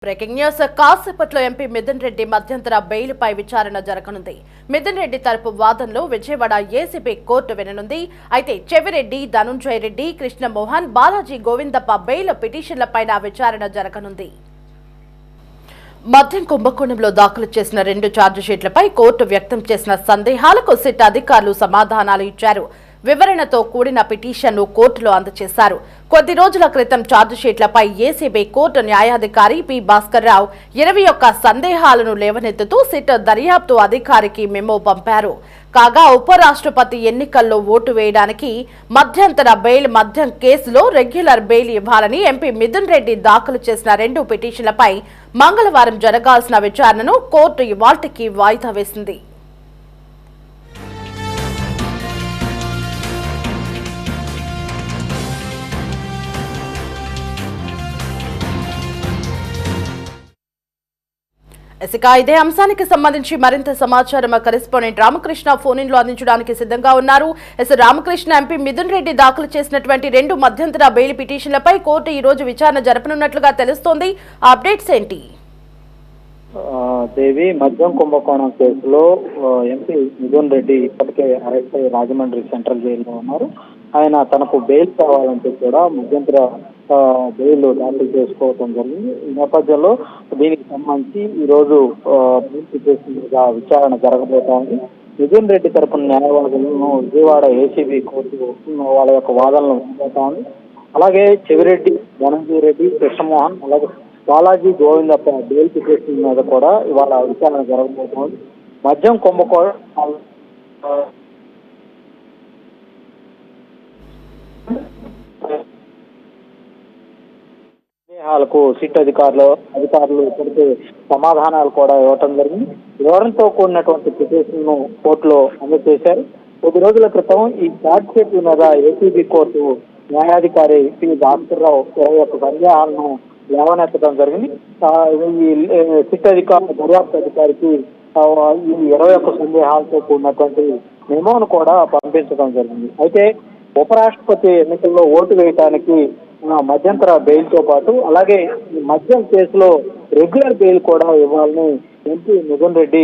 Breaking news కాసేపట్లో MP Mithun Reddy మధ్యంతర బెయిల్పై విచారణ జరగనుంది. మిథున్ రెడ్డి తరపు వాదనలో విజయవాడ ఏసీబీ కోర్టు విననుంది. అయితే చెవిరెడ్డి, ధనుంజయ రెడ్డి, కృష్ణమోహన్, బాలాజీ గోవిందప్ప బెయిల్ పిటిషన్లపైన విచారణ జరగనుంది. మద్యం కుంభకోణంలో దాఖలు చేసిన 2 ఛార్జిషీట్లపై కోర్టు వ్యక్తం చేసిన సందేహాలకు సిట్ అధికారులు సమాధానాలు ఇచ్చారు. వివరణతో కూడిన పిటిషన్ను కోర్టులో అందజేశారు. కొద్ది రోజుల క్రితం ఛార్జిషీట్లపై ACB court న్యాయాధికారి P Bhaskar Rao 21 సందేహాలను లేవనెత్తుతూ సిట్ దర్యాప్తు అధికారికి మెమో పంపారు. కాగా ఉపరాష్ట్రపతి ఎన్నికల్లో ఓటు వేయడానికి మధ్యంతర బెయిల్, మద్యం కేసులో రెగ్యులర్ బెయిల్ ఇవ్వాలని ఎంపీ మిథున్ రెడ్డి దాఖలు చేసిన 2 పిటిషన్లపై మంగళవారం జరగాల్సిన విచారణను కోర్టు ఇవాళ్టికి వాయిదా వేసింది. ఇదే అంశానికి సంబంధించి మరింత సమాచారం కరెస్పాండెంట్ రామకృష్ణ ఫోన్ ఇన్ లో అందించడానికి సిద్ధంగా ఉన్నారు. రామకృష్ణ, ఎంపీ మిథున్ రెడ్డి దాఖలు చేసినటువంటి 2 మధ్యంతర బెయిల్ పిటిషన్లపై కోర్టు ఈ రోజు విచారణ జరపనున్నట్లుగా తెలుస్తోంది. అప్డేట్స్ ఏంటి? దేవి, మద్యం కుంభకోణం కేసులో ఎంపీ మిథున్ రెడ్డి ఇప్పటికే అరెస్ట్ అయ్యి రాజమండ్రి సెంట్రల్ జైల్లో ఉన్నారు. ఆయన తనకు బెయిల్ కావాలంటే కూడా మధ్యంతర బెయిల్ దాఖలు చేసుకోవడం జరిగింది. ఈ నేపథ్యంలో దీనికి సంబంధించి ఈ రోజు బెయిల్ పిటిషన్ మీద విచారణ జరగబోతోంది. మిథున్ రెడ్డి తరపున న్యాయవాదులను విజయవాడ ఏసీబీ కోర్టు వాళ్ళ యొక్క వాదనలు వినబోతోంది. అలాగే చెవిరెడ్డి, ధనంజయ రెడ్డి, కృష్ణమోహన్, అలాగే బాలాజీ గోవిందప్ప బెయిల్ పిటిషన్ మీద కూడా ఇవాళ విచారణ జరగబోతోంది. మద్యం కుంభకోణం సందేహాలకు సిట్ అధికారులు ఇప్పటికే సమాధానాలు కూడా ఇవ్వటం జరిగింది. వివరణతో కూడినటువంటి పిటిషన్ ను కోర్టులో అందజేశారు. కొద్ది రోజుల క్రితం ఈ ఛార్జ్ షీట్ మీద ACB court న్యాయాధికారి P Bhaskar Rao 21 సందేహాలను లేవనెత్తడం జరిగింది. ఈ సిట్ అధికారుల దర్యాప్తు అధికారికి ఈ 21 సందేహాలతో కూడినటువంటి మెమోను కూడా పంపించడం జరిగింది. అయితే ఉపరాష్ట్రపతి ఎన్నికల్లో ఓటు వేయడానికి మధ్యంతర బెయిల్ తో పాటు అలాగే ఈ మద్యం కేసులో రెగ్యులర్ బెయిల్ కూడా ఇవ్వాలని ఎంపీ మిథున్ రెడ్డి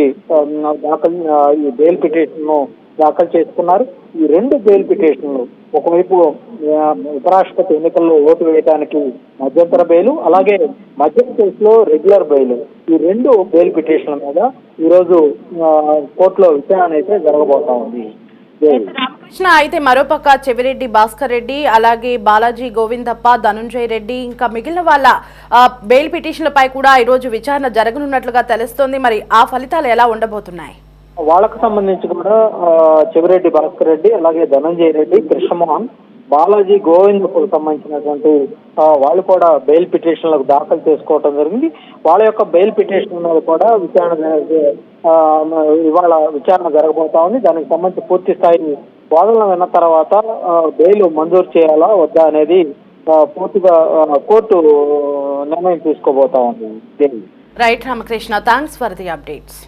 ఈ బెయిల్ పిటిషన్ ను దాఖలు చేసుకున్నారు. ఈ 2 బెయిల్ పిటిషన్లు, ఒకవైపు ఉపరాష్ట్రపతి ఎన్నికల్లో ఓటు వేయడానికి మధ్యంతర బెయిల్, అలాగే మద్యం కేసులో రెగ్యులర్ బెయిల్, ఈ 2 బెయిల్ పిటిషన్ల మీద ఈరోజు కోర్టులో విచారణ అయితే జరగబోతా ఉంది. రామకృష్ణ, అయితే మరోపక్క చెవిరెడ్డి, భాస్కర్ రెడ్డి, అలాగే బాలాజీ గోవిందప్ప, ధనుంజయ రెడ్డి, ఇంకా మిగిలిన వాళ్ళ బెయిల్ పిటిషన్లపై కూడా ఈ రోజు విచారణ జరగనున్నట్లుగా తెలుస్తోంది. మరి ఆ ఫలితాలు ఎలా ఉండబోతున్నాయి? వాళ్ళకు సంబంధించి కూడా చెవిరెడ్డి, భాస్కర్ రెడ్డి, అలాగే ధనంజయ రెడ్డి, కృష్ణమోహన్, బాలాజీ గోవిందప్పకు సంబంధించినటువంటి వాళ్ళు కూడా బెయిల్ పిటిషన్లకు దాఖలు చేసుకోవటం జరిగింది. వాళ్ళ యొక్క బెయిల్ పిటిషన్ మీద కూడా ఇవాళ విచారణ జరగబోతా ఉంది. దానికి సంబంధించి పూర్తి స్థాయి వాదనలు విన్న తర్వాత బెయిల్ మంజూరు చేయాలా వద్దా అనేది పూర్తిగా కోర్టు నిర్ణయం తీసుకోబోతా ఉంది. Right Ramakrishna, thanks for the updates.